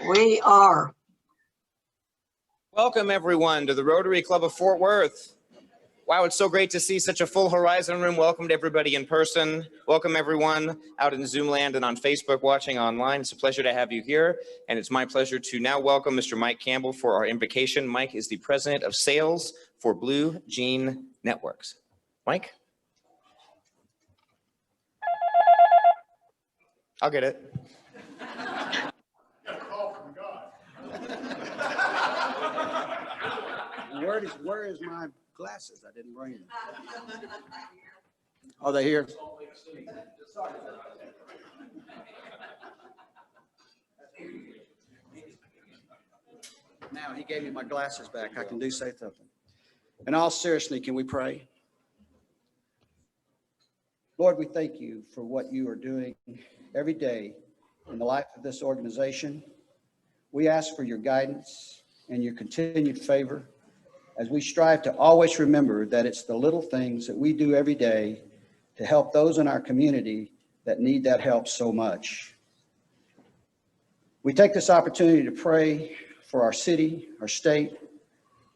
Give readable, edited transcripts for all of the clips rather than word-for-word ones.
We are. Welcome everyone to the Rotary Club of Fort Worth. Wow, it's so great to see such a full Horizon room. Welcome to everybody in person. Welcome everyone out in Zoom land and on Facebook watching online. It's a pleasure to have you here. And it's my pleasure to now welcome Mr. Mike Campbell for our invocation. Mike is the president of sales for Blue Jean Networks. Mike? I'll get it. Where is my glasses? I didn't bring them. Are they here? Now he gave me my glasses back. I can say something. In all seriousness, can we pray? Lord, we thank you for what you are doing every day in the life of this organization. We ask for your guidance and your continued favor as we strive to always remember that it's the little things that we do every day to help those in our community that need that help so much. We take this opportunity to pray for our city, our state,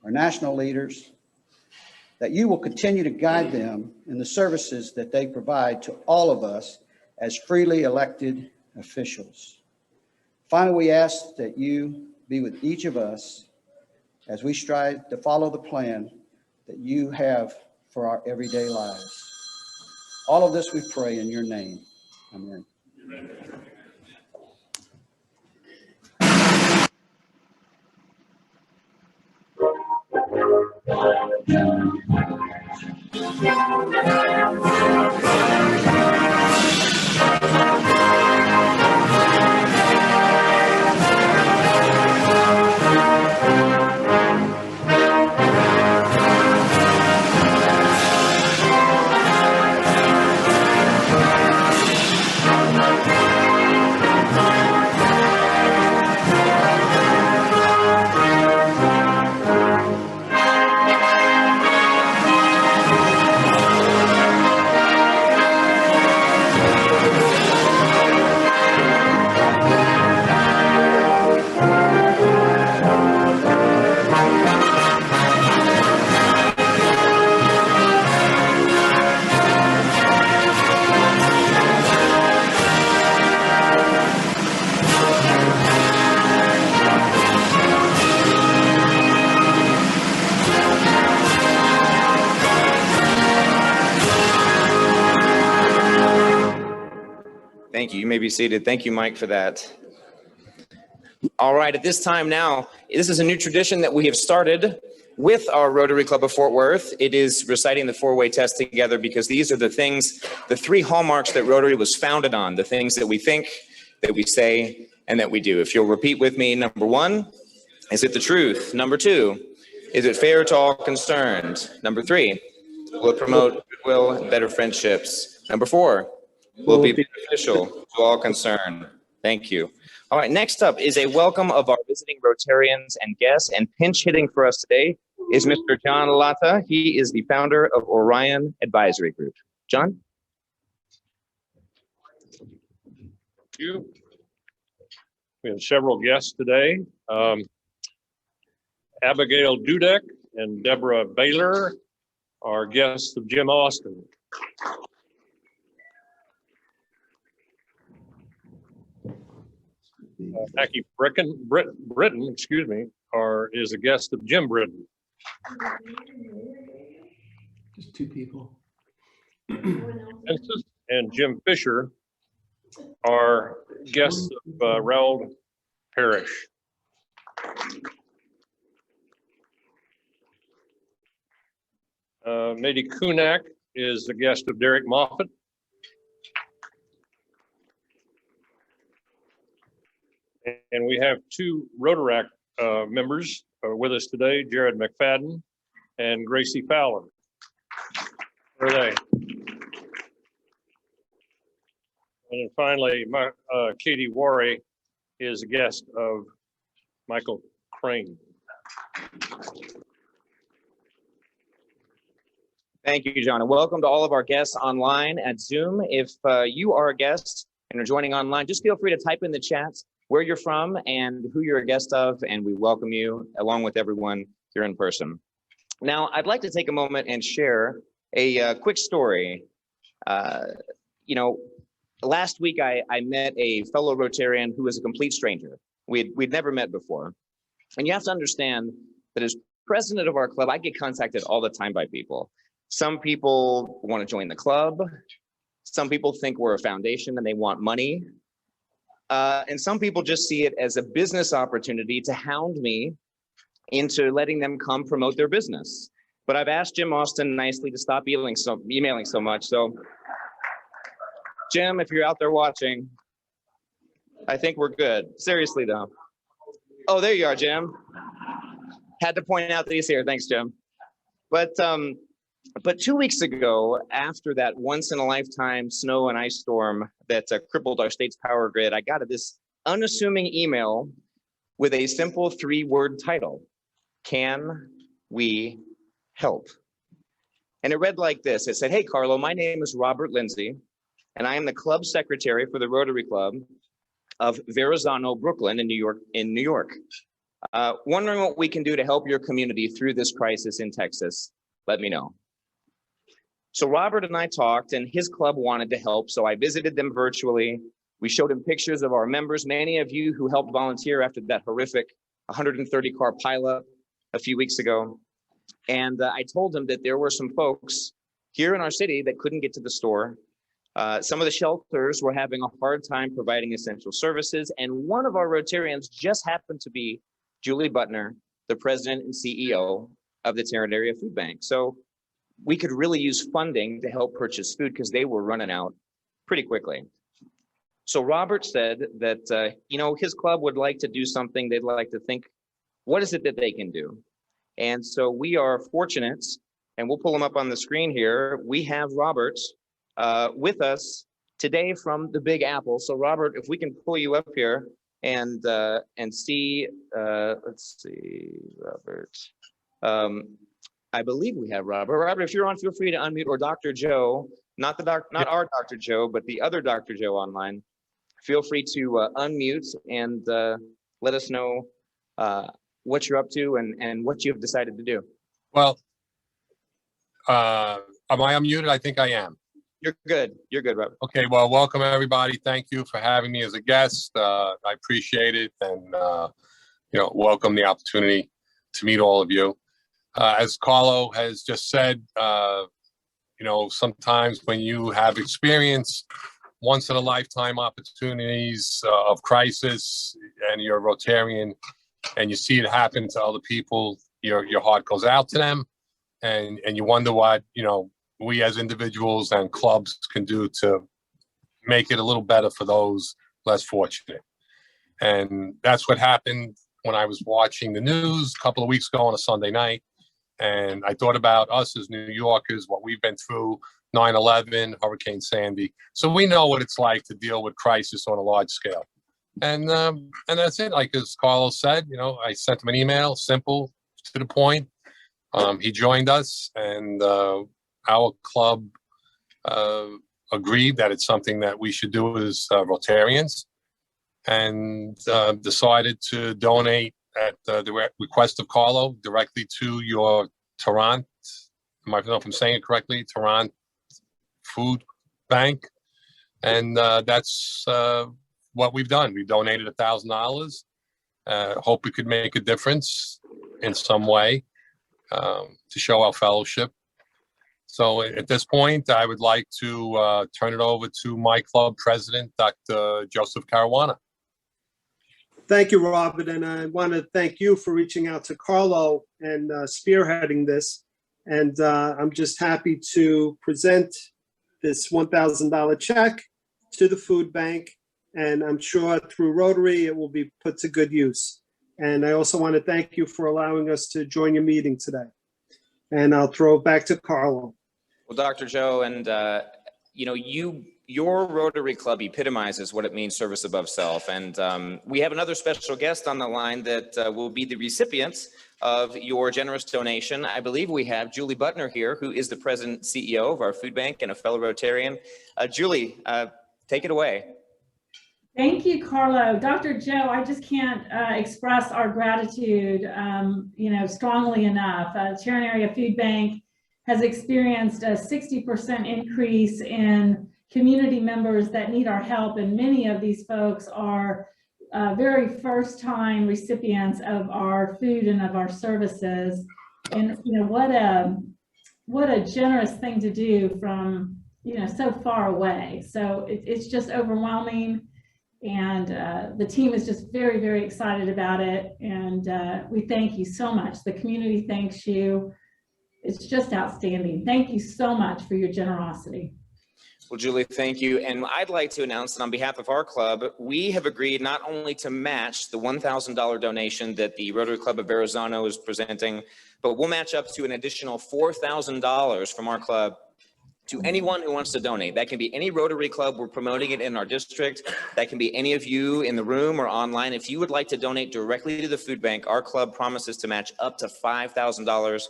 our national leaders, that you will continue to guide them in the services that they provide to all of us as freely elected officials. Finally, we ask that you be with each of us as we strive to follow the plan that you have for our everyday lives. All of this we pray in your name. Amen. Thank you. You may be seated. Thank you, Mike, for that. All right, at this time now, this is a new tradition that we have started with our Rotary Club of Fort Worth. It is reciting the four-way test together because these are the things, the three hallmarks that Rotary was founded on, the things that we think, that we say, and that we do. If you'll repeat with me, number one, is it the truth? Number two, is it fair to all concerned? Number three, will it promote goodwill and better friendships? Number four, will be beneficial to all concerned. Thank you. All right, next up is a welcome of our visiting Rotarians and guests, and pinch hitting for us today is Mr. John Latta. He is the founder of Orion Advisory Group. John? Thank you. We have several guests today. Abigail Dudek and Deborah Baylor are guests of Jim Austin. Mackie Britton, excuse me, is a guest of Jim Britton. Just two people. And Jim Fisher are guests of Raoul Parrish. Mady Kunak is a guest of Derek Moffett. And we have two Rotaract members with us today, Jared McFadden and Gracie Fowler. Where are they? And then finally, Katie Warry is a guest of Michael Crane. Thank you, John, and welcome to all of our guests online at Zoom. If you are a guest and are joining online, just feel free to type in the chat where you're from and who you're a guest of, and we welcome you along with everyone here in person. Now, I'd like to take a moment and share a quick story. Last week I met a fellow Rotarian who was a complete stranger. We'd never met before. And you have to understand that as president of our club, I get contacted all the time by people. Some people want to join the club. Some people think we're a foundation and they want money. And some people just see it as a business opportunity to hound me into letting them come promote their business. But I've asked Jim Austin nicely to stop emailing so much. So Jim, if you're out there watching, I think we're good. Seriously though. Oh, there you are, Jim. Had to point out that he's here. Thanks, Jim. But 2 weeks ago, after that once in a lifetime snow and ice storm that crippled our state's power grid, I got this unassuming email with a simple 3-word title: Can we help? And it read like this. It said, "Hey, Carlo, my name is Robert Lindsay, and I am the club secretary for the Rotary Club of Verrazano, Brooklyn in New York. Wondering what we can do to help your community through this crisis in Texas. Let me know." So Robert and I talked, and his club wanted to help, so I visited them virtually. We showed him pictures of our members, many of you who helped volunteer after that horrific 130-car pileup a few weeks ago. And I told him that there were some folks here in our city that couldn't get to the store. Some of the shelters were having a hard time providing essential services, and one of our Rotarians just happened to be Julie Butner, the president and CEO of the Tarrant Area Food Bank. So we could really use funding to help purchase food because they were running out pretty quickly. So Robert said that, his club would like to do something. They'd like to think, what is it that they can do? And so we are fortunate, and we'll pull him up on the screen here. We have Robert with us today from the Big Apple. So Robert, if we can pull you up here and see, let's see, Robert. I believe we have Robert. Robert, if you're on, feel free to unmute, or Dr. Joe, not our Dr. Joe, but the other Dr. Joe online. Feel free to unmute and let us know what you're up to and what you've decided to do. Well, am I unmuted? I think I am. You're good. You're good, Robert. Okay, well, welcome everybody. Thank you for having me as a guest. I appreciate it, and welcome the opportunity to meet all of you. As Carlo has just said, sometimes when you have experienced once in a lifetime opportunities of crisis, and you're a Rotarian, and you see it happen to other people, your heart goes out to them, and you wonder what we as individuals and clubs can do to make it a little better for those less fortunate. And that's what happened when I was watching the news a couple of weeks ago on a Sunday night. And I thought about us as New Yorkers, what we've been through, 9/11, Hurricane Sandy. So we know what it's like to deal with crisis on a large scale. And that's it. Like as Carlos said, I sent him an email, simple, to the point. He joined us, and our club agreed that it's something that we should do as Rotarians, and decided to donate at the request of Carlo directly to your Tarrant, I don't know if I'm saying it correctly, Tarrant Food Bank. And that's what we've done. We've donated $1,000. Hope we could make a difference in some way to show our fellowship. So at this point, I would like to turn it over to my club president, Dr. Joseph Caruana. Thank you, Robert, and I want to thank you for reaching out to Carlo and spearheading this. And I'm just happy to present this $1,000 check to the food bank, and I'm sure through Rotary it will be put to good use. And I also want to thank you for allowing us to join your meeting today. And I'll throw it back to Carlo. Well, Dr. Joe, and your Rotary Club epitomizes what it means service above self. And we have another special guest on the line that will be the recipient of your generous donation. I believe we have Julie Butner here, who is the president and CEO of our food bank and a fellow Rotarian. Julie, take it away. Thank you, Carlo. Dr. Joe, I just can't express our gratitude, strongly enough. Sharon Area Food Bank has experienced a 60% increase in community members that need our help, and many of these folks are very first-time recipients of our food and of our services. And what a generous thing to do from so far away. So it's just overwhelming. And the team is just very, very excited about it. And we thank you so much. The community thanks you. It's just outstanding. Thank you so much for your generosity. Well, Julie, thank you. And I'd like to announce that on behalf of our club, we have agreed not only to match the $1,000 donation that the Rotary Club of Verrazano is presenting, but we'll match up to an additional $4,000 from our club to anyone who wants to donate. That can be any Rotary Club. We're promoting it in our district. That can be any of you in the room or online. If you would like to donate directly to the food bank, our club promises to match up to $5,000.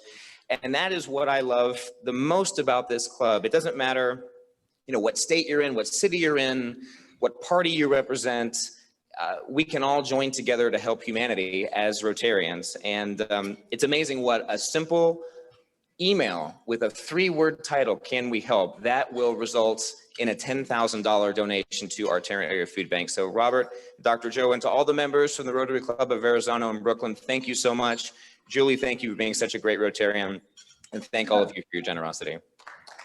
And that is what I love the most about this club. It doesn't matter, what state you're in, what city you're in, what party you represent. We can all join together to help humanity as Rotarians. And it's amazing what a simple email with a 3-word title, "Can we help?" that will result in a $10,000 donation to our Tarrant Area Food Bank. So Robert, Dr. Joe, and to all the members from the Rotary Club of Verrazano in Brooklyn, thank you so much. Julie, thank you for being such a great Rotarian, and thank all of you for your generosity.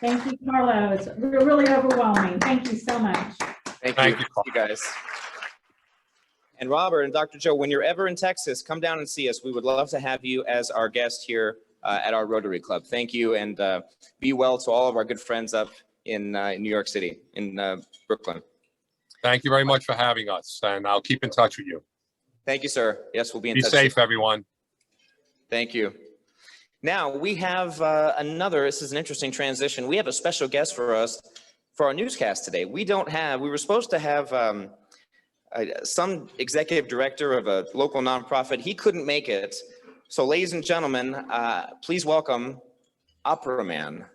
Thank you, Carlo. It's really overwhelming. Thank you so much. Thank you guys. And Robert and Dr. Joe, when you're ever in Texas, come down and see us. We would love to have you as our guest here at our Rotary Club. Thank you, and be well to all of our good friends up in New York City, in Brooklyn. Thank you very much for having us, and I'll keep in touch with you. Thank you, sir. Yes, we'll be in touch. Be safe, everyone. Thank you. Now we have this is an interesting transition. We have a special guest for us for our newscast today. We were supposed to have some executive director of a local nonprofit. He couldn't make it. So ladies and gentlemen, please welcome Opera Man.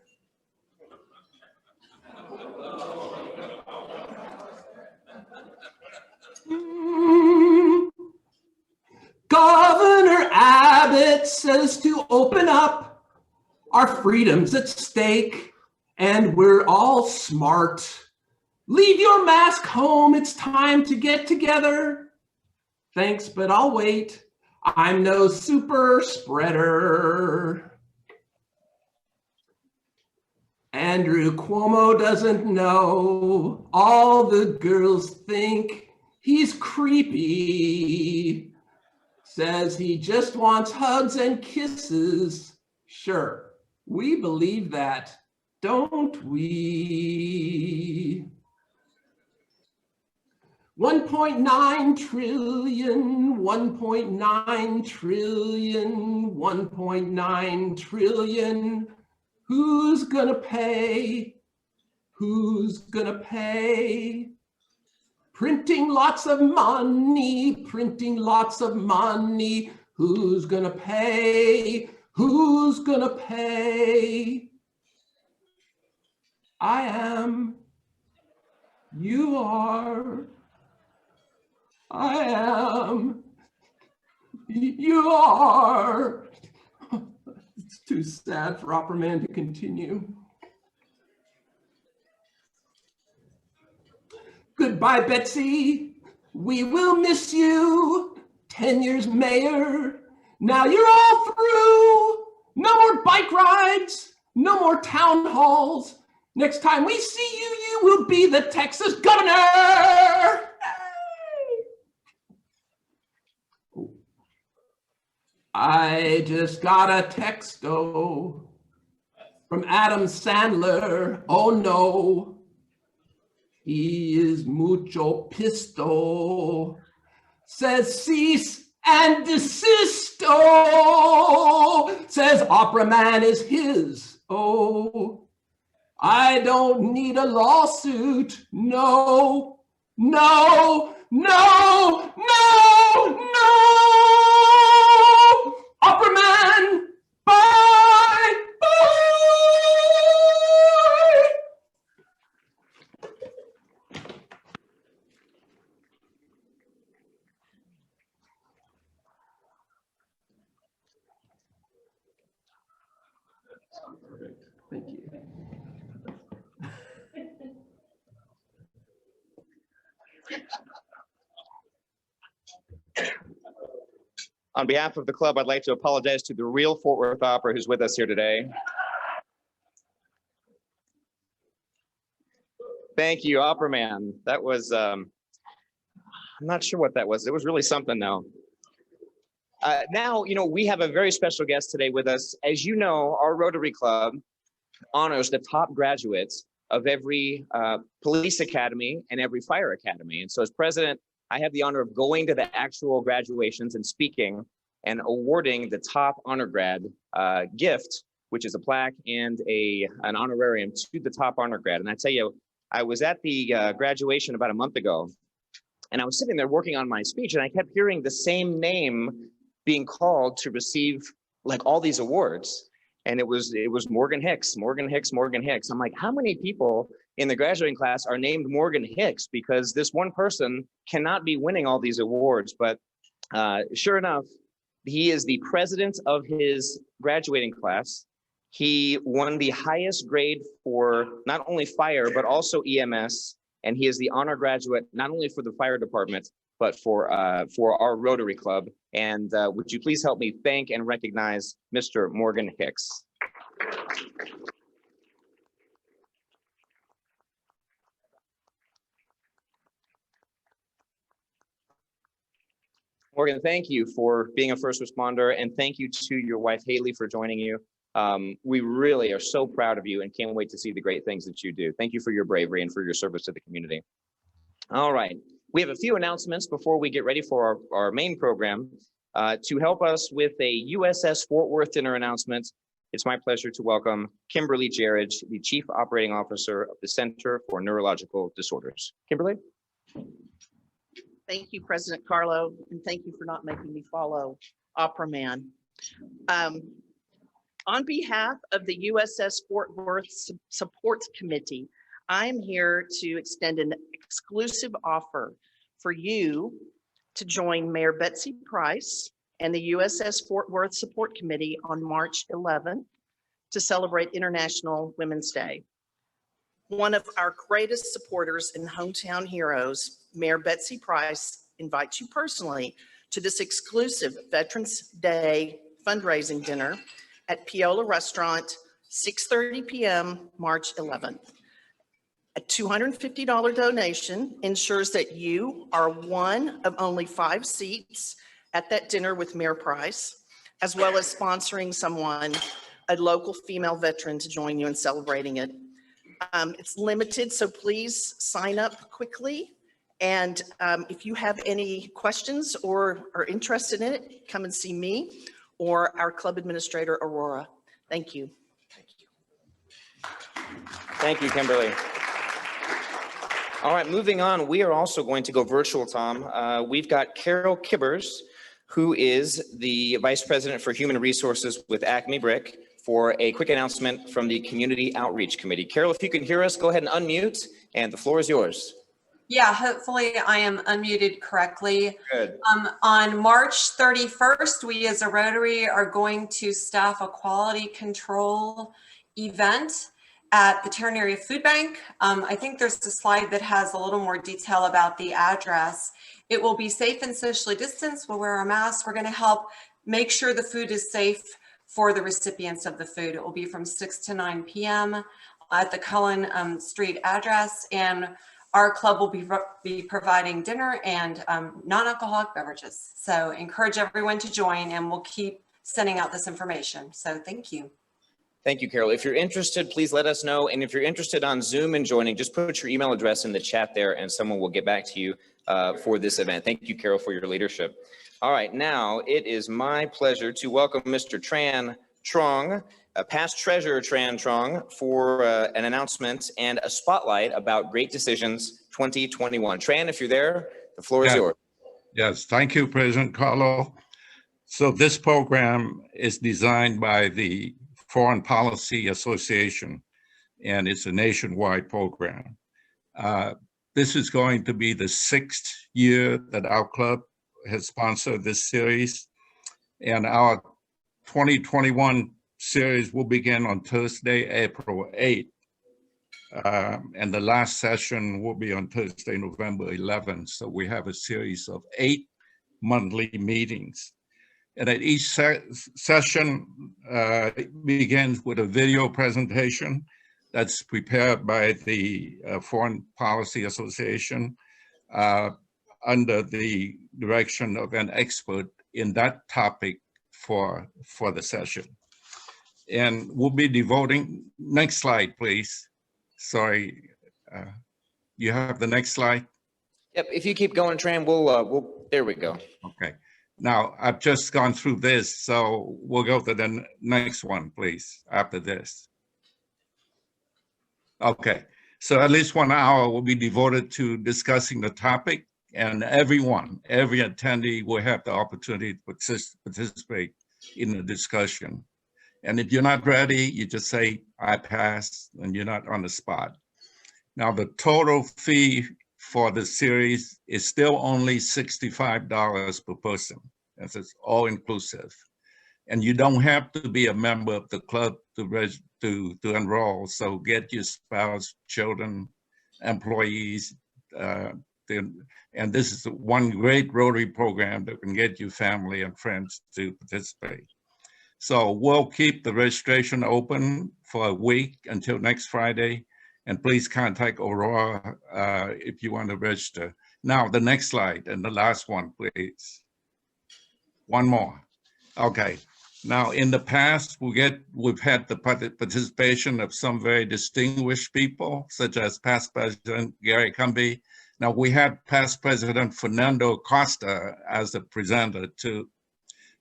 Governor Abbott says to open up, our freedom's at stake, and we're all smart. Leave your mask home, it's time to get together. Thanks, but I'll wait. I'm no super spreader. Andrew Cuomo doesn't know. All the girls think he's creepy. Says he just wants hugs and kisses. Sure, we believe that, don't we? 1.9 trillion, 1.9 trillion, 1.9 trillion. Who's gonna pay? Who's gonna pay? Printing lots of money, printing lots of money. Who's gonna pay? Who's gonna pay? I am. You are. I am. You are. It's too sad for Opera Man to continue. Goodbye, Betsy. We will miss you. 10 years mayor. Now you're all through. No more bike rides. No more town halls. Next time we see you, you will be the Texas governor. I just got a texto from Adam Sandler. Oh no, he is mucho pisto. Says cease and desist. Oh, says Opera Man is his. Oh, I don't need a lawsuit. No, no, no, no, no. Opera Man, bye, bye. Thank you. On behalf of the club, I'd like to apologize to the real Fort Worth Opera who's with us here today. Thank you, Opera Man. That was, I'm not sure what that was. It was really something though. Now, we have a very special guest today with us. As you know, our Rotary Club honors the top graduates of every police academy and every fire academy. And so as president, I have the honor of going to the actual graduations and speaking and awarding the top honor grad gift, which is a plaque and an honorarium to the top honor grad. And I tell you, I was at the graduation about a month ago, and I was sitting there working on my speech, and I kept hearing the same name being called to receive like all these awards. And it was Morgan Hicks, Morgan Hicks, Morgan Hicks. I'm like, how many people in the graduating class are named Morgan Hicks? Because this one person cannot be winning all these awards. But sure enough, he is the president of his graduating class. He won the highest grade for not only fire, but also EMS. And he is the honor graduate, not only for the fire department, but for our Rotary Club. And would you please help me thank and recognize Mr. Morgan Hicks. Morgan, thank you for being a first responder, and thank you to your wife, Haley, for joining you. We really are so proud of you and can't wait to see the great things that you do. Thank you for your bravery and for your service to the community. All right. We have a few announcements before we get ready for our main program. To help us with a USS Fort Worth dinner announcement, it's my pleasure to welcome Kimberly Jarridge, the Chief Operating Officer of the Center for Neurological Disorders. Kimberly? Thank you, President Carlo, and thank you for not making me follow Opera Man. On behalf of the USS Fort Worth Support Committee, I'm here to extend an exclusive offer for you to join Mayor Betsy Price and the USS Fort Worth Support Committee on March 11th to celebrate International Women's Day. One of our greatest supporters and hometown heroes, Mayor Betsy Price, invites you personally to this exclusive Veterans Day fundraising dinner at Piola Restaurant, 6:30 p.m., March 11th. A $250 donation ensures that you are one of only 5 seats at that dinner with Mayor Price, as well as sponsoring someone, a local female veteran, to join you in celebrating it. It's limited, so please sign up quickly. And if you have any questions or are interested in it, come and see me or our club administrator, Aurora. Thank you. Thank you, Kimberly. All right, moving on, we are also going to go virtual, Tom. We've got Carol Kibbers, who is the Vice President for Human Resources with Acme Brick, for a quick announcement from the Community Outreach Committee. Carol, if you can hear us, go ahead and unmute, and the floor is yours. Yeah, hopefully I am unmuted correctly. Good. On March 31st, we as a Rotary are going to staff a quality control event at the Tarrant Area Food Bank. I think there's a slide that has a little more detail about the address. It will be safe and socially distanced. We'll wear our masks. We're going to help make sure the food is safe for the recipients of the food. It will be from 6 to 9 p.m. at the Cullen Street address, and our club will be providing dinner and non-alcoholic beverages. So encourage everyone to join, and we'll keep sending out this information. So thank you. Thank you, Carol. If you're interested, please let us know. And if you're interested on Zoom and joining, just put your email address in the chat there and someone will get back to you for this event. Thank you, Carol, for your leadership. All right, now it is my pleasure to welcome Mr. Tran Trong, past treasurer Tran Trong, for an announcement and a spotlight about Great Decisions 2021. Tran, if you're there, the floor is yours. Yes, thank you, President Carlo. So this program is designed by the Foreign Policy Association, and it's a nationwide program. This is going to be the 6th year that our club has sponsored this series, and our 2021 series will begin on Thursday, April 8th. And the last session will be on Thursday, November 11th. So we have a series of 8 monthly meetings. And at each session begins with a video presentation that's prepared by the Foreign Policy Association under the direction of an expert in that topic for the session. And we'll be devoting, next slide, please. Sorry, you have the next slide? Yep, if you keep going, Tran, there we go. Okay. Now, I've just gone through this, so we'll go to the next one, please, after this. Okay, so at least 1 hour will be devoted to discussing the topic, and every attendee will have the opportunity to participate in the discussion. And if you're not ready, you just say, I pass, and you're not on the spot. Now, the total fee for the series is still only $65 per person. That's all inclusive. And you don't have to be a member of the club to enroll. So get your spouse, children, employees. And this is one great Rotary program that can get your family and friends to participate. So we'll keep the registration open for a week until next Friday. And please contact Aurora if you want to register. Now, the next slide and the last one, please. One more. Okay. Now, in the past, we've had the participation of some very distinguished people, such as past President Gary Cumby. Now, we had past President Fernando Costa as a presenter too.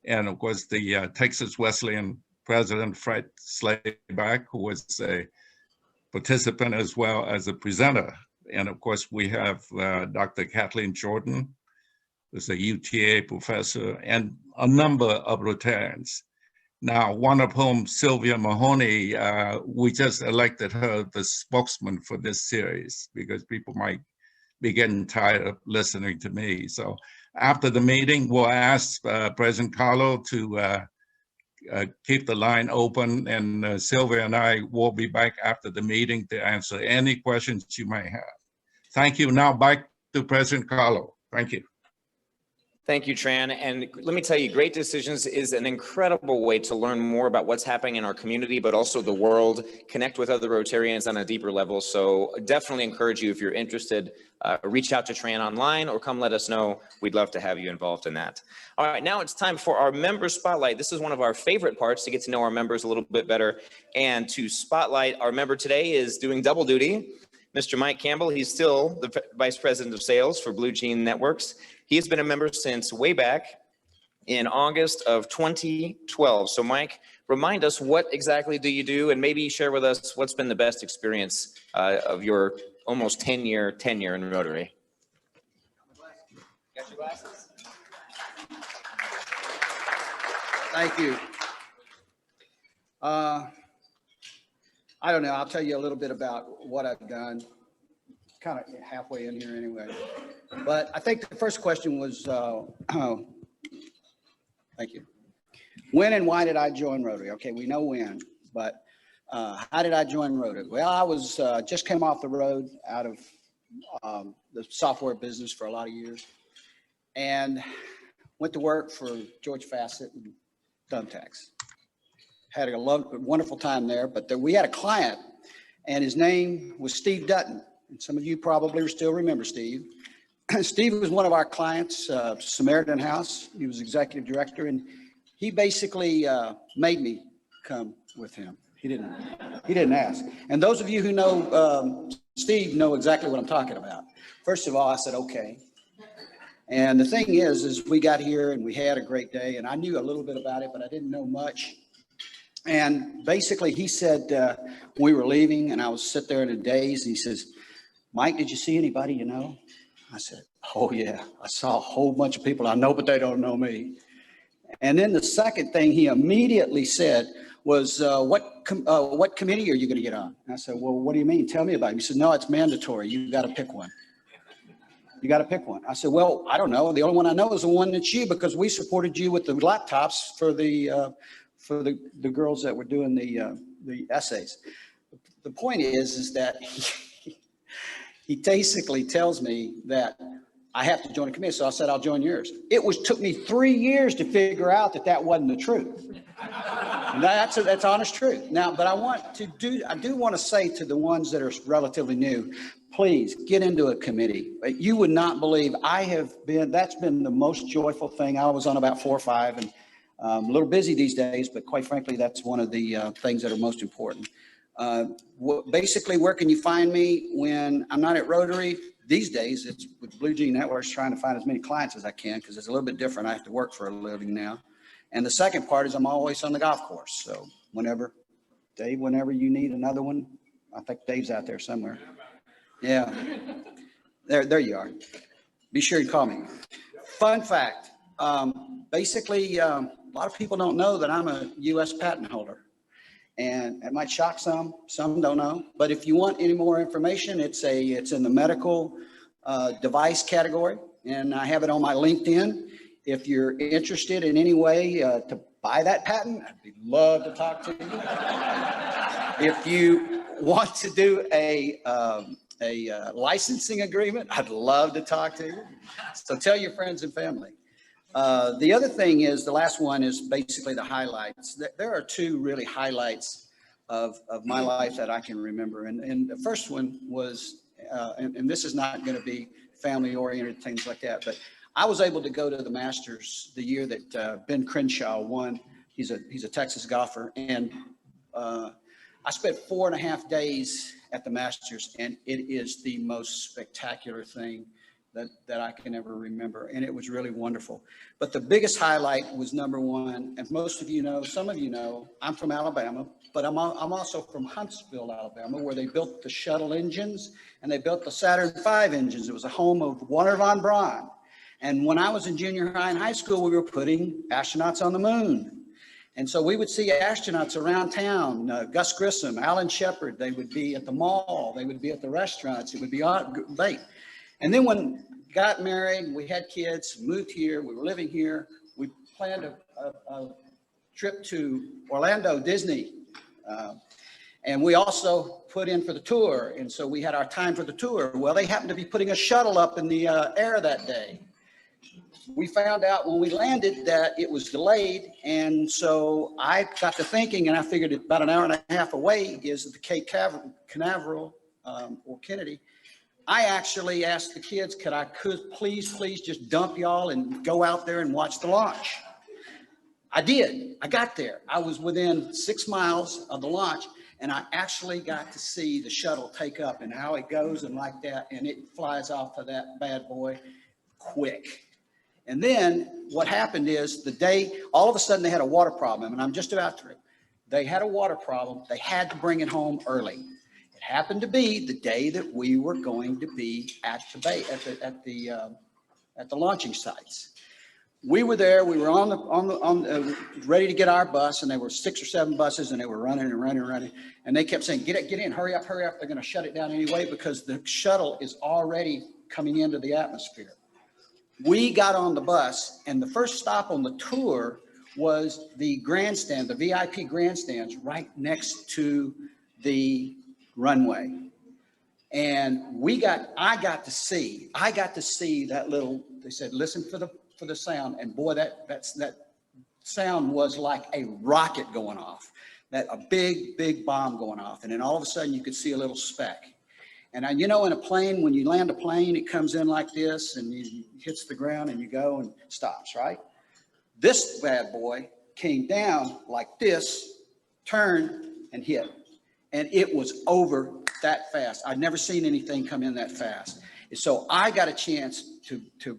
And of course, the Texas Wesleyan President Fred Slayback, who was a participant as well as a presenter. And of course, we have Dr. Kathleen Jordan, who's a UTA professor, and a number of Rotarians. Now, one of whom, Sylvia Mahoney, we just elected her the spokesman for this series because people might be getting tired of listening to me. So after the meeting, we'll ask President Carlo to keep the line open, and Sylvia and I will be back after the meeting to answer any questions you may have. Thank you. Now back to President Carlo. Thank you. Thank you, Tran. And let me tell you, Great Decisions is an incredible way to learn more about what's happening in our community, but also the world, connect with other Rotarians on a deeper level. So definitely encourage you, if you're interested, reach out to Tran online or come let us know. We'd love to have you involved in that. All right, now it's time for our member spotlight. This is one of our favorite parts, to get to know our members a little bit better. And to spotlight our member today is doing double duty, Mr. Mike Campbell. He's still the Vice President of Sales for Blue Jean Networks. He has been a member since way back in August of 2012. So Mike, remind us, what exactly do you do? And maybe share with us what's been the best experience of your almost 10-year tenure in Rotary. Got your glasses? Thank you. I don't know. I'll tell you a little bit about what I've done. Kind of halfway in here anyway. But I think the first question was, thank you. When and why did I join Rotary? Okay, we know when, but how did I join Rotary? Well, I was just came off the road out of the software business for a lot of years, and went to work for George Fassett and Thumbtacks. Had a wonderful time there, but we had a client, and his name was Steve Dutton. And some of you probably still remember Steve. Steve was one of our clients, Samaritan House. He was executive director, and he basically made me come with him. He didn't ask. And those of you who know Steve know exactly what I'm talking about. First of all, I said, okay. And the thing is we got here and we had a great day, and I knew a little bit about it, but I didn't know much. And basically he said, we were leaving and I was sit there in a daze, and he says, Mike, did you see anybody you know? I said, oh yeah, I saw a whole bunch of people I know, but they don't know me. And then the second thing he immediately said was, what committee are you going to get on? And I said, well, what do you mean? Tell me about it. He said, no, it's mandatory. You got to pick one. You got to pick one. I said, well, I don't know. The only one I know is the one that's you, because we supported you with the laptops for the for the girls that were doing the essays. The point is that he basically tells me that I have to join a committee. So I said, I'll join yours. Took me 3 years to figure out that wasn't the truth. And that's honest truth. Now, but I do want to say to the ones that are relatively new, please get into a committee. You would not believe that's been the most joyful thing. I was on about 4 or 5 and a little busy these days, but quite frankly, that's one of the things that are most important. Basically, where can you find me when I'm not at Rotary? These days, it's with Blue Jean Networks, trying to find as many clients as I can, because it's a little bit different. I have to work for a living now. And the second part is I'm always on the golf course. So whenever you need another one, I think Dave's out there somewhere. Yeah, there you are. Be sure you call me. Fun fact, basically, a lot of people don't know that I'm a U.S. patent holder. And it might shock some don't know. But if you want any more information, it's in the medical device category, and I have it on my LinkedIn. If you're interested in any way to buy that patent, I'd love to talk to you. If you want to do a licensing agreement, I'd love to talk to you. So tell your friends and family. The other thing is, the last one is basically the highlights. There are 2 really highlights of my life that I can remember. And the first one was, and this is not going to be family oriented, things like that, but I was able to go to the Masters the year that Ben Crenshaw won. He's a Texas golfer. And I spent 4.5 days at the Masters, and it is the most spectacular thing that I can ever remember. And it was really wonderful. But the biggest highlight was number 1, and most of you know, some of you know, I'm from Alabama, but I'm also from Huntsville, Alabama, where they built the shuttle engines and they built the Saturn V engines. It was a home of Wernher von Braun. And when I was in junior high and high school, we were putting astronauts on the moon. And so we would see astronauts around town, Gus Grissom, Alan Shepard. They would be at the mall. They would be at the restaurants. It would be late. And then when got married, we had kids, moved here, we were living here, we planned a trip to Orlando, Disney. And we also put in for the tour. And so we had our time for the tour. Well, they happened to be putting a shuttle up in the air that day. We found out when we landed that it was delayed. And so I got to thinking, and I figured about an hour and a half away is the Cape Canaveral or Kennedy. I actually asked the kids, could please just dump y'all and go out there and watch the launch. I did. I got there. I was within 6 miles of the launch, and I actually got to see the shuttle take up and how it goes and like that, and it flies off of that bad boy quick. And then what happened is all of a sudden they had a water problem, and I'm just about through. They had a water problem. They had to bring it home early. It happened to be the day that we were going to be at the launching sites. We were there. We were ready to get our bus, and there were 6 or 7 buses, and they were running and running and running. And they kept saying, "Get in, hurry up, hurry up! They're going to shut it down anyway because the shuttle is already coming into the atmosphere." We got on the bus, and the first stop on the tour was the grandstand, the VIP grandstands right next to the runway. And I got to see that little, they said, listen for the sound. And boy, that sound was like a rocket going off, a big bomb going off. And then all of a sudden you could see a little speck. And in a plane, when you land a plane, it comes in like this and it hits the ground and you go and stops, right? This bad boy came down like this, turned and hit. And it was over that fast. I'd never seen anything come in that fast. So I got a chance to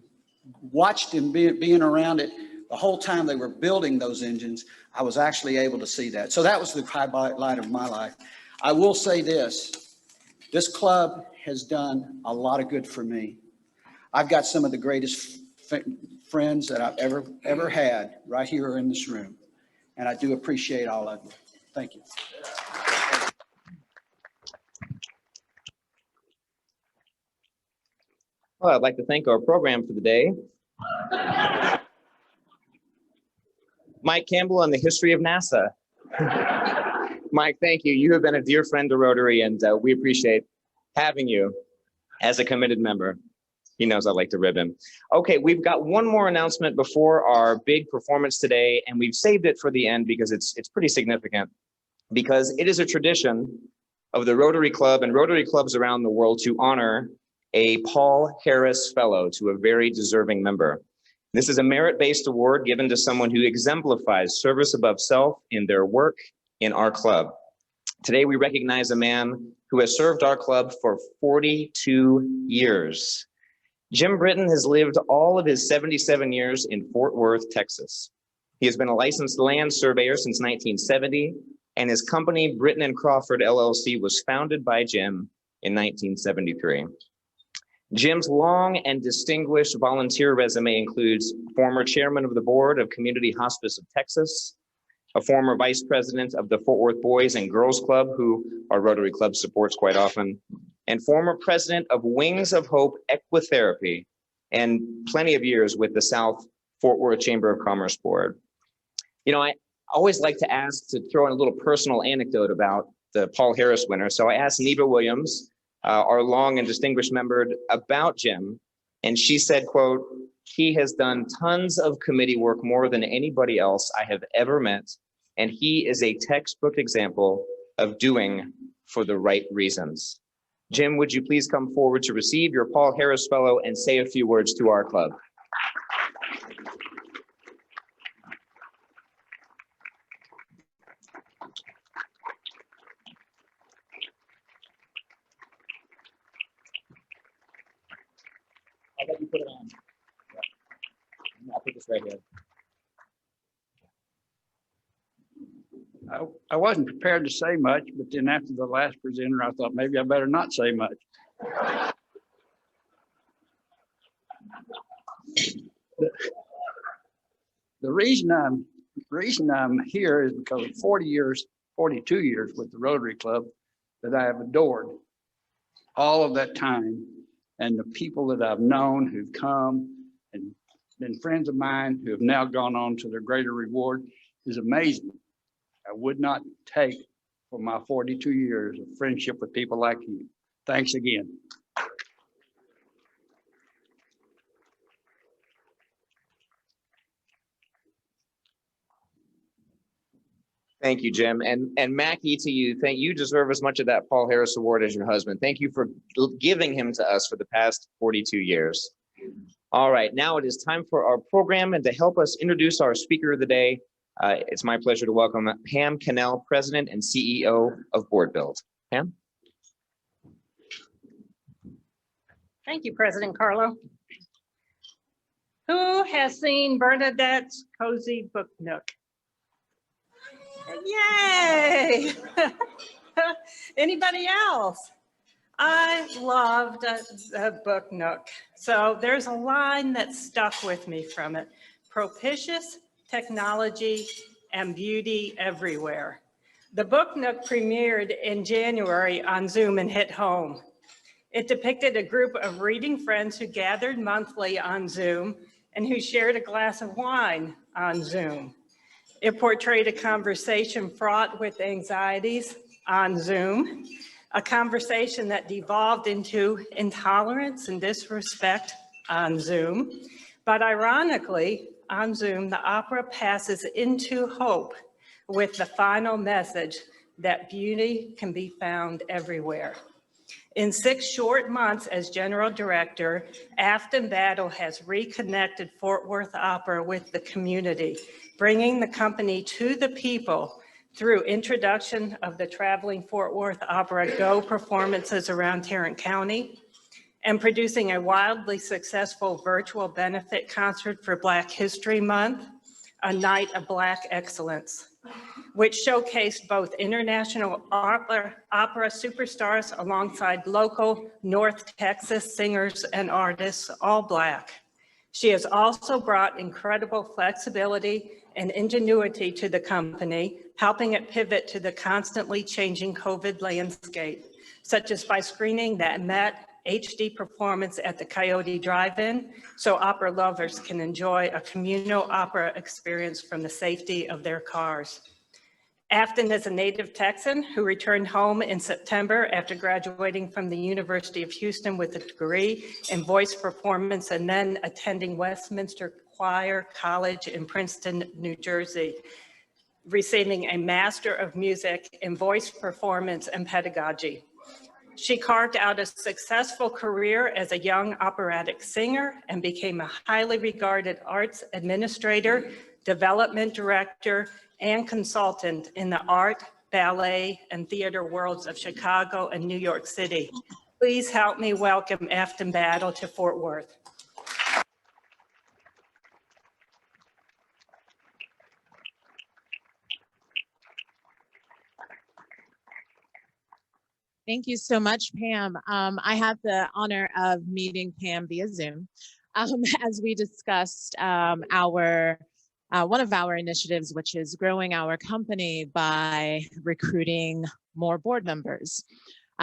watch them being around it the whole time they were building those engines. I was actually able to see that. So that was the highlight of my life. I will say this club has done a lot of good for me. I've got some of the greatest friends that I've ever had right here in this room. And I do appreciate all of you. Thank you. Well, I'd like to thank our program for the day. Mike Campbell on the history of NASA. Mike, thank you. You have been a dear friend to Rotary, and we appreciate having you as a committed member. He knows I like to rib him. Okay, we've got one more announcement before our big performance today, and we've saved it for the end because it's pretty significant, because it is a tradition of the Rotary Club and Rotary clubs around the world to honor a Paul Harris Fellow to a very deserving member. This is a merit-based award given to someone who exemplifies service above self in their work in our club. Today, we recognize a man who has served our club for 42 years. Jim Britton has lived all of his 77 years in Fort Worth, Texas. He has been a licensed land surveyor since 1970, and his company, Britton and Crawford LLC, was founded by Jim in 1973. Jim's long and distinguished volunteer resume includes former chairman of the board of Community Hospice of Texas, a former vice president of the Fort Worth Boys and Girls Club, who our Rotary Club supports quite often, and former president of Wings of Hope Equitherapy, and plenty of years with the South Fort Worth Chamber of Commerce Board. You know, I always like to ask to throw in a little personal anecdote about the Paul Harris winner. So I asked Neva Williams, our long and distinguished member, about Jim, and she said, quote, "He has done tons of committee work, more than anybody else I have ever met, and he is a textbook example of doing for the right reasons." Jim, would you please come forward to receive your Paul Harris Fellow and say a few words to our club? I'll let you put it on. I'll put this right here. I wasn't prepared to say much, but then after the last presenter, I thought maybe I better not say much. The reason I'm here is because of 42 years with the Rotary Club that I have adored all of that time, and the people that I've known who've come and been friends of mine who have now gone on to their greater reward is amazing. I would not take for my 42 years of friendship with people like you. Thanks again. Thank you, Jim. And Mackie, to you, you deserve as much of that Paul Harris Award as your husband. Thank you for giving him to us for the past 42 years. All right, now it is time for our program, and to help us introduce our speaker of the day, it's my pleasure to welcome Pam Cannell, President and CEO of Board Build. Pam? Thank you, President Carlo. Who has seen Bernadette's Cozy Book Nook? Yay! Anybody else? I loved the Book Nook. So there's a line that stuck with me from it. Propitious technology and beauty everywhere. The Book Nook premiered in January on Zoom and hit home. It depicted a group of reading friends who gathered monthly on Zoom and who shared a glass of wine on Zoom. It portrayed a conversation fraught with anxieties on Zoom, a conversation that devolved into intolerance and disrespect on Zoom. But ironically, on Zoom, the opera passes into hope with the final message that beauty can be found everywhere. In 6 short months as general director, Afton Battle has reconnected Fort Worth Opera with the community, bringing the company to the people through introduction of the traveling Fort Worth Opera Go performances around Tarrant County, and producing a wildly successful virtual benefit concert for Black History Month, a night of Black excellence, which showcased both international opera superstars alongside local North Texas singers and artists, all Black. She has also brought incredible flexibility and ingenuity to the company, helping it pivot to the constantly changing COVID landscape, such as by screening that met HD performance at the Coyote Drive-In so opera lovers can enjoy a communal opera experience from the safety of their cars. Afton is a native Texan who returned home in September after graduating from the University of Houston with a degree in voice performance and then attending Westminster Choir College in Princeton, New Jersey, receiving a Master of Music in Voice Performance and Pedagogy. She carved out a successful career as a young operatic singer and became a highly regarded arts administrator, development director, and consultant in the art, ballet, and theater worlds of Chicago and New York City. Please help me welcome Afton Battle to Fort Worth. Thank you so much, Pam. I have the honor of meeting Pam via Zoom as we discussed one of our initiatives, which is growing our company by recruiting more board members.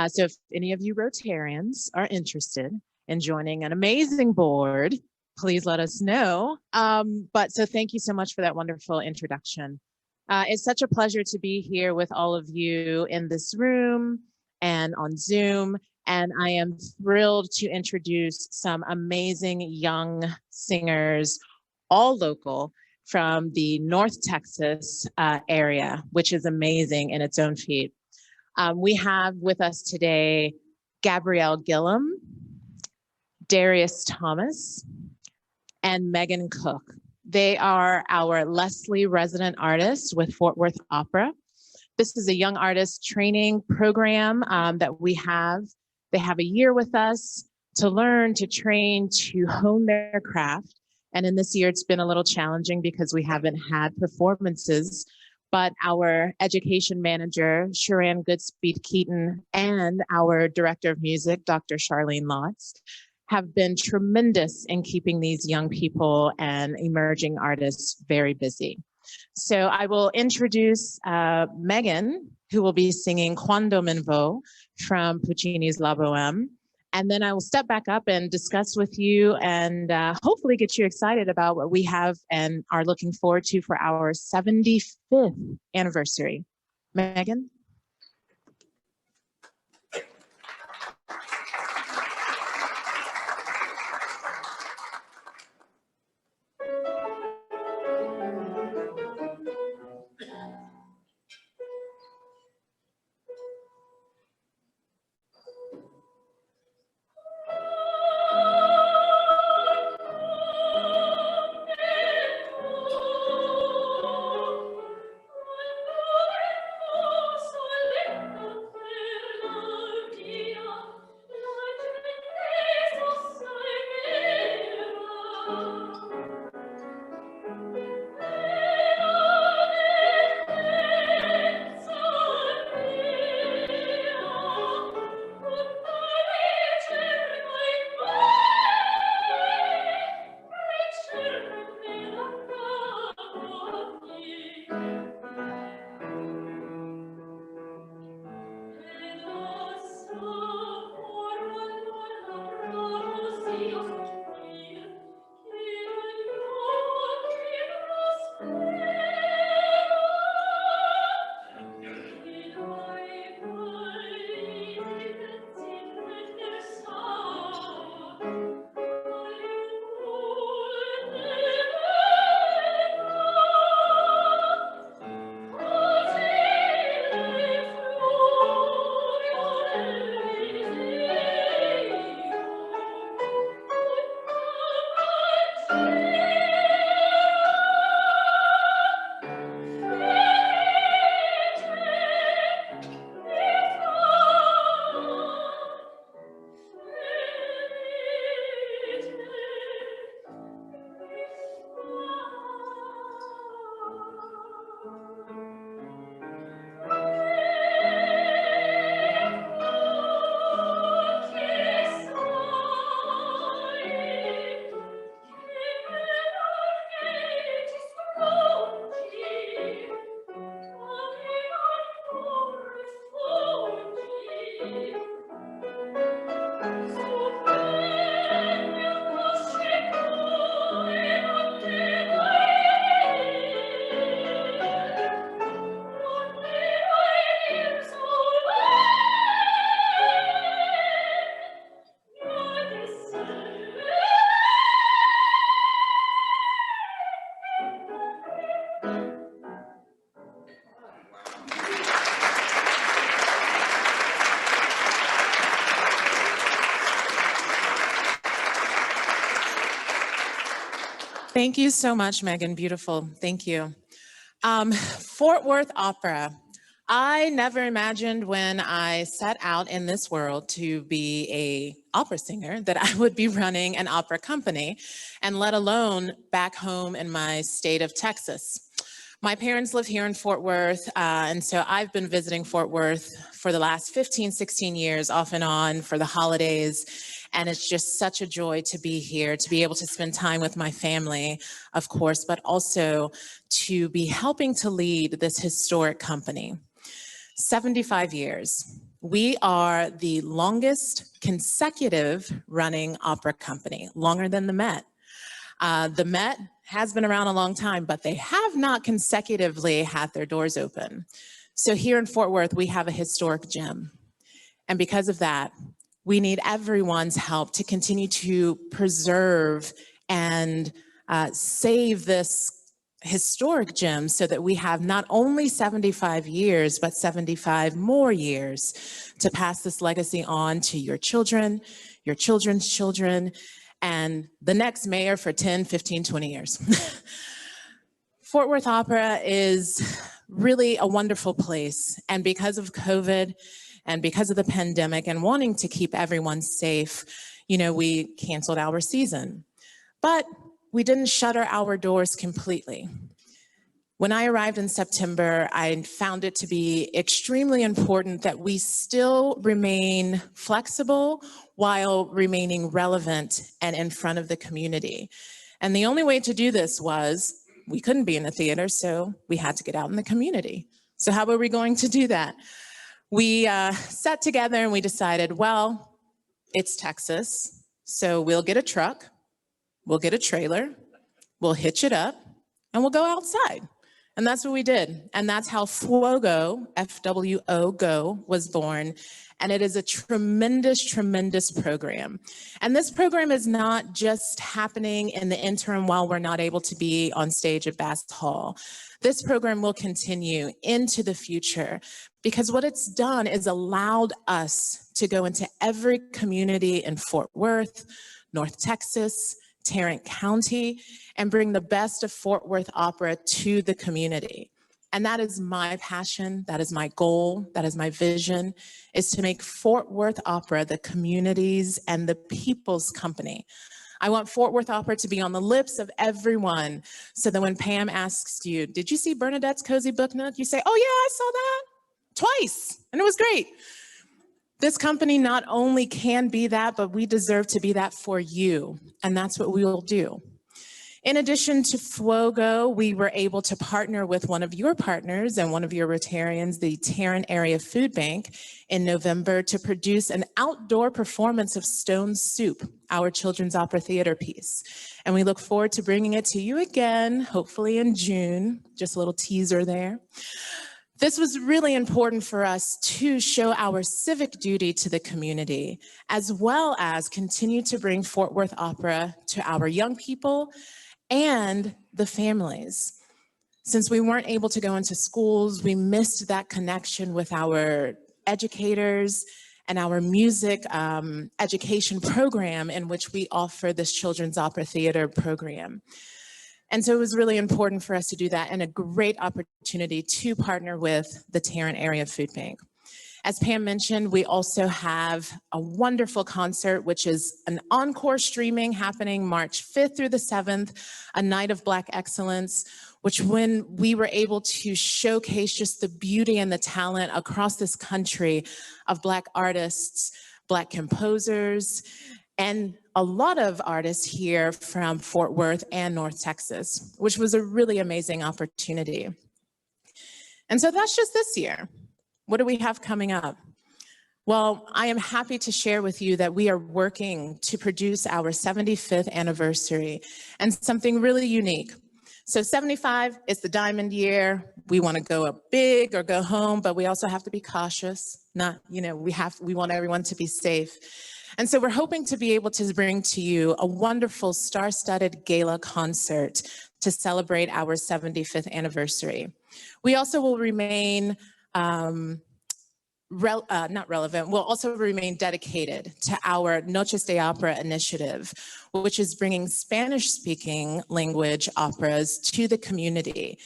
So if any of you Rotarians are interested in joining an amazing board, please let us know. So thank you so much for that wonderful introduction. It's such a pleasure to be here with all of you in this room and on Zoom. And I am thrilled to introduce some amazing young singers, all local, from the North Texas area, which is amazing in its own feat. We have with us today Gabrielle Gillum, Darius Thomas, and Megan Cook. They are our Leslie resident artists with Fort Worth Opera. This is a young artist training program that we have. They have a year with us to learn, to train, to hone their craft. And in this year, it's been a little challenging because we haven't had performances, but our education manager, Sharan Goodspeed Keaton, and our director of music, Dr. Charlene Lotz, have been tremendous in keeping these young people and emerging artists very busy. So I will introduce Megan, who will be singing Quando Me Vo from Puccini's La Bohème. And then I will step back up and discuss with you and hopefully get you excited about what we have and are looking forward to for our 75th anniversary. Megan? Thank you so much, Megan. Beautiful. Thank you. Fort Worth Opera. I never imagined when I set out in this world to be a opera singer that I would be running an opera company, and let alone back home in my state of Texas. My parents live here in Fort Worth, and so I've been visiting Fort Worth for the last 15, 16 years, off and on for the holidays. And it's just such a joy to be here, to be able to spend time with my family, of course, but also to be helping to lead this historic company. 75 years. We are the longest consecutive running opera company, longer than the Met. The Met has been around a long time, but they have not consecutively had their doors open. So here in Fort Worth, we have a historic gym. And because of that, we need everyone's help to continue to preserve and save this historic gym so that we have not only 75 years, but 75 more years to pass this legacy on to your children, your children's children, and the next mayor for 10, 15, 20 years. Fort Worth Opera is really a wonderful place. And because of COVID and because of the pandemic and wanting to keep everyone safe, you know, we canceled our season. But we didn't shutter our doors completely. When I arrived in September, I found it to be extremely important that we still remain flexible while remaining relevant and in front of the community. And the only way to do this was, we couldn't be in the theater, so we had to get out in the community. So how were we going to do that? We sat together and we decided, well, it's Texas, so we'll get a truck, we'll get a trailer, we'll hitch it up, and we'll go outside. And that's what we did. And that's how FWOGO, F-W-O-GO, was born. And it is a tremendous, tremendous program. And this program is not just happening in the interim while we're not able to be on stage at Bass Hall. This program will continue into the future because what it's done is allowed us to go into every community in Fort Worth, North Texas, Tarrant County, and bring the best of Fort Worth Opera to the community. And that is my passion, that is my goal, that is my vision, is to make Fort Worth Opera the community's and the people's company. I want Fort Worth Opera to be on the lips of everyone, so that when Pam asks you, did you see Bernadette's Cozy Book Nook? You say, oh yeah, I saw that twice, and it was great. This company not only can be that, but we deserve to be that for you, and that's what we will do. In addition to FWOGO, we were able to partner with one of your partners and one of your Rotarians, the Tarrant Area Food Bank, in November to produce an outdoor performance of Stone Soup, our children's opera theater piece. And we look forward to bringing it to you again, hopefully in June, just a little teaser there. This was really important for us to show our civic duty to the community, as well as continue to bring Fort Worth Opera to our young people and the families. Since we weren't able to go into schools, we missed that connection with our educators and our music education program in which we offer this children's opera theater program. And so it was really important for us to do that, and a great opportunity to partner with the Tarrant Area Food Bank. As Pam mentioned, we also have a wonderful concert, which is an encore streaming happening March 5th through the 7th, a night of Black excellence, which when we were able to showcase just the beauty and the talent across this country of Black artists, Black composers, and a lot of artists here from Fort Worth and North Texas, which was a really amazing opportunity. And so that's just this year. What do we have coming up? Well, I am happy to share with you that we are working to produce our 75th anniversary and something really unique. So 75 is the diamond year. We want to go up big or go home, but we also have to be cautious. Not, you know, we want everyone to be safe. And so we're hoping to be able to bring to you a wonderful star-studded gala concert to celebrate our 75th anniversary. We also will remain not relevant, will also remain dedicated to our Noches de Opera initiative, which is bringing Spanish-speaking language operas to the community.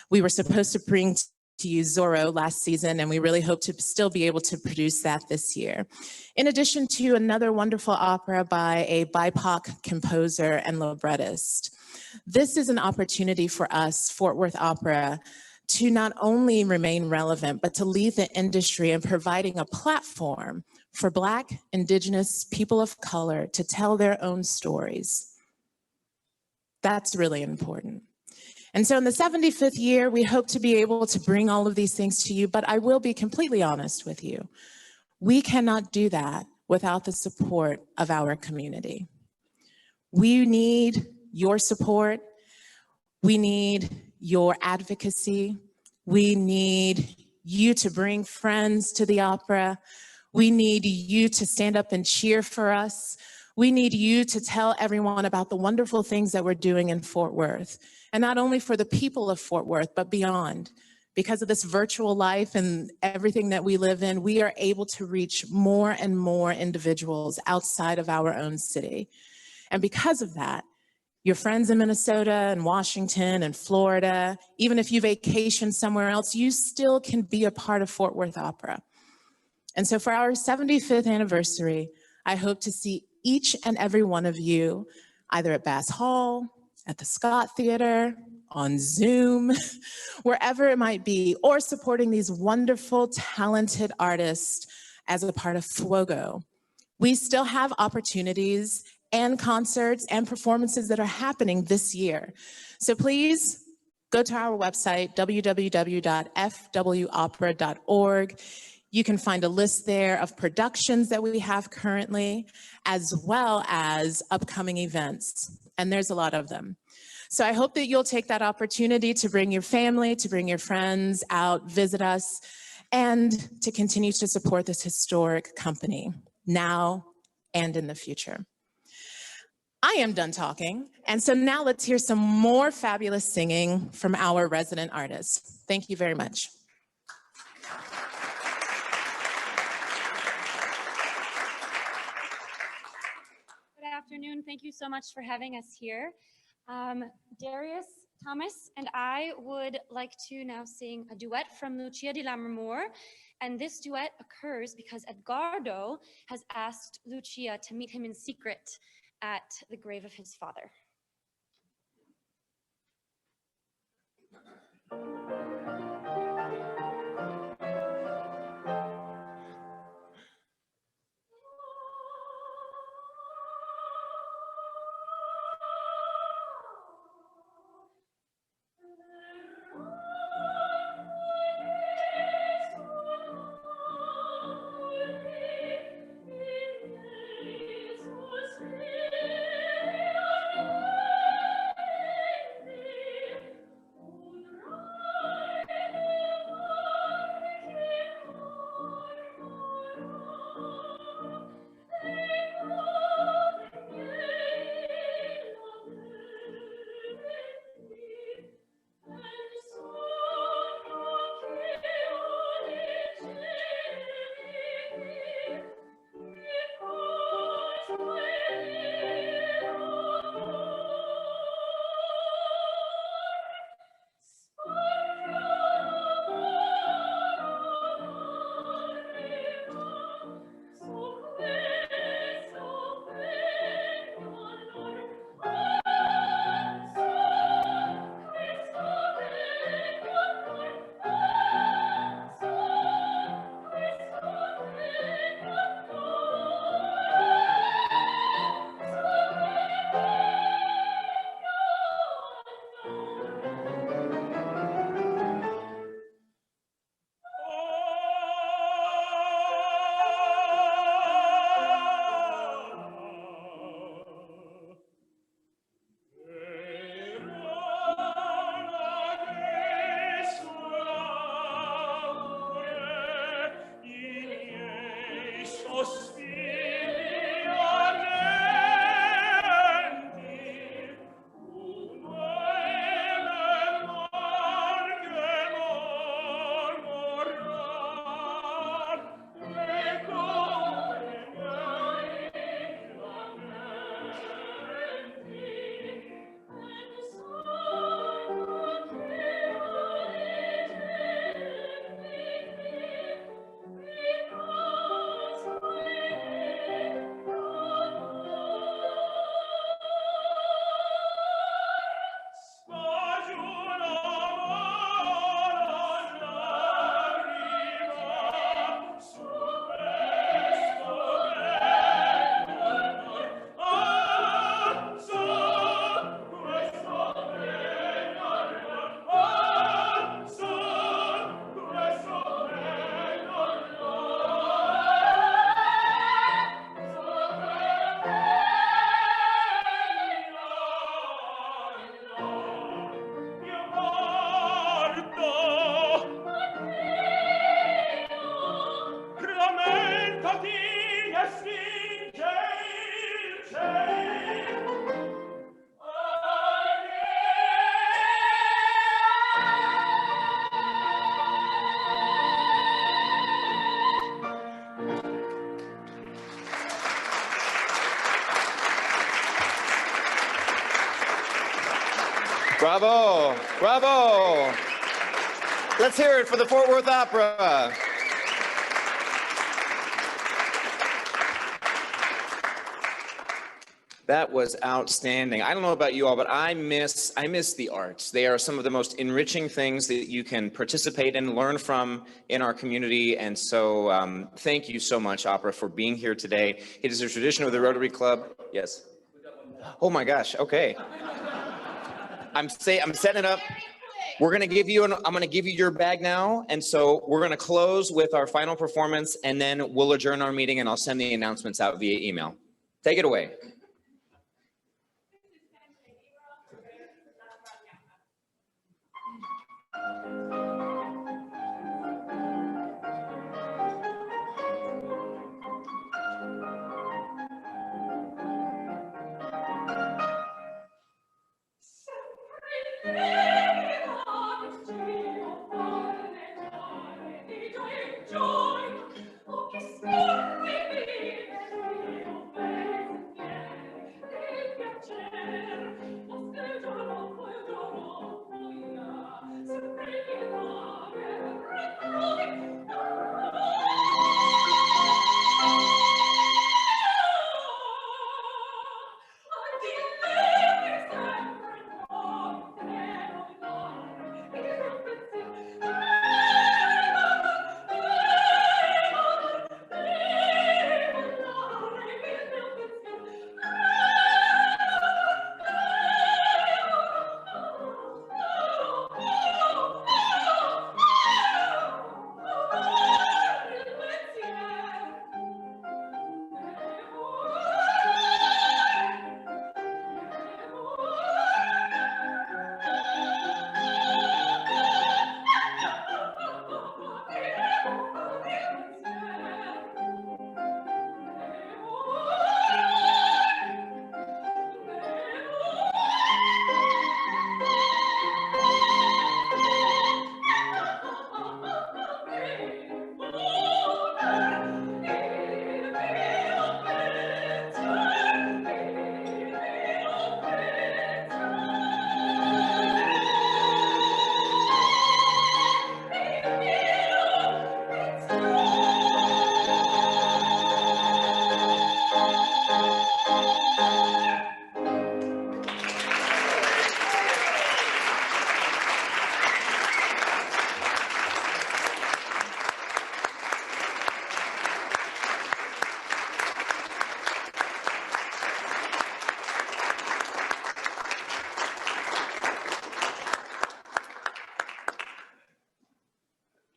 We were supposed to bring to you Zorro last season, and we really hope to still be able to produce that this year. In addition to another wonderful opera by a BIPOC composer and librettist. This is an opportunity for us, Fort Worth Opera, to not only remain relevant, but to lead the industry in providing a platform for Black, Indigenous, people of color to tell their own stories. That's really important. And so in the 75th year, we hope to be able to bring all of these things to you, but I will be completely honest with you. We cannot do that without the support of our community. We need your support. We need your advocacy. We need you to bring friends to the opera. We need you to stand up and cheer for us. We need you to tell everyone about the wonderful things that we're doing in Fort Worth. And not only for the people of Fort Worth, but beyond. Because of this virtual life and everything that we live in, we are able to reach more and more individuals outside of our own city. And because of that, your friends in Minnesota and Washington and Florida, even if you vacation somewhere else, you still can be a part of Fort Worth Opera. And so for our 75th anniversary, I hope to see each and every one of you either at Bass Hall, at the Scott Theater, on Zoom, wherever it might be, or supporting these wonderful, talented artists as a part of Fuogo. We still have opportunities and concerts and performances that are happening this year. So please go to our website, www.fwopera.org. You can find a list there of productions that we have currently, as well as upcoming events. And there's a lot of them. So I hope that you'll take that opportunity to bring your family, to bring your friends out, visit us, and to continue to support this historic company now and in the future. I am done talking, and so now let's hear some more fabulous singing from our resident artists. Thank you very much. Good afternoon. Thank you so much for having us here. Darius, Thomas, and I would like to now sing a duet from Lucia di Lammermoor. And this duet occurs because Edgardo has asked Lucia to meet him in secret at the grave of his father. Bravo, bravo. Let's hear it for the Fort Worth Opera. That was outstanding. I don't know about you all, but I miss the arts. They are some of the most enriching things that you can participate in, learn from in our community. And so thank you so much, Opera, for being here today. It is a tradition of the Rotary Club. Yes. Oh my gosh. Okay. I'm setting it up. I'm going to give you your bag now. And so we're going to close with our final performance, and then we'll adjourn our meeting, and I'll send the announcements out via email. Take it away.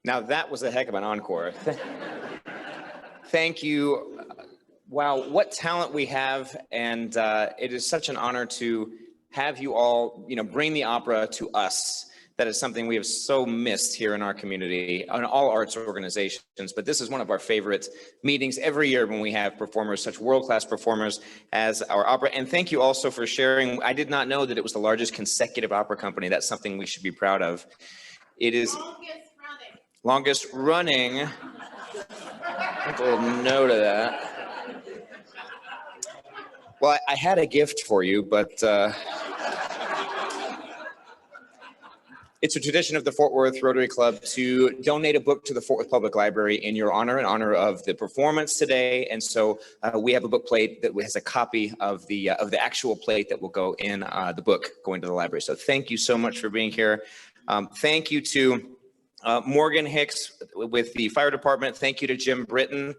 Now that was a heck of an encore. Thank you. Wow, what talent we have, and it is such an honor to have you all, bring the opera to us. That is something we have so missed here in our community, on all arts organizations. But this is one of our favorite meetings every year when we have performers, such world-class performers as our opera. And thank you also for sharing. I did not know that it was the largest consecutive opera company. That's something we should be proud of. It is longest running. Take a little note of that. Well, I had a gift for you, but it's a tradition of the Fort Worth Rotary Club to donate a book to the Fort Worth Public Library in your honor, in honor of the performance today. And so we have a book plate that has a copy of the actual plate that will go in the book going to the library. So thank you so much for being here. Thank you to Morgan Hicks with the fire department. Thank you to Jim Britton,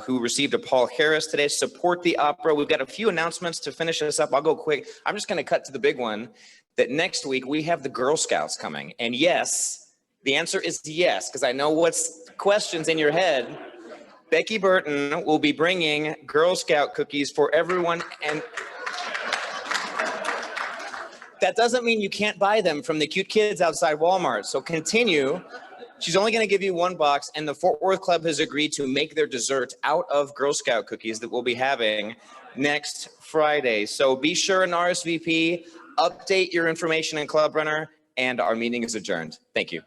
who received a Paul Harris today. Support the opera. We've got a few announcements to finish this up. I'll go quick. I'm just going to cut to the big one, that next week we have the Girl Scouts coming. And yes, the answer is yes, because I know what's questions in your head. Becky Burton will be bringing Girl Scout cookies for everyone. And that doesn't mean you can't buy them from the cute kids outside Walmart. So continue. She's only going to give you one box, and the Fort Worth Club has agreed to make their dessert out of Girl Scout cookies that we'll be having next Friday. So be sure and RSVP, update your information in Club Runner, and our meeting is adjourned. Thank you.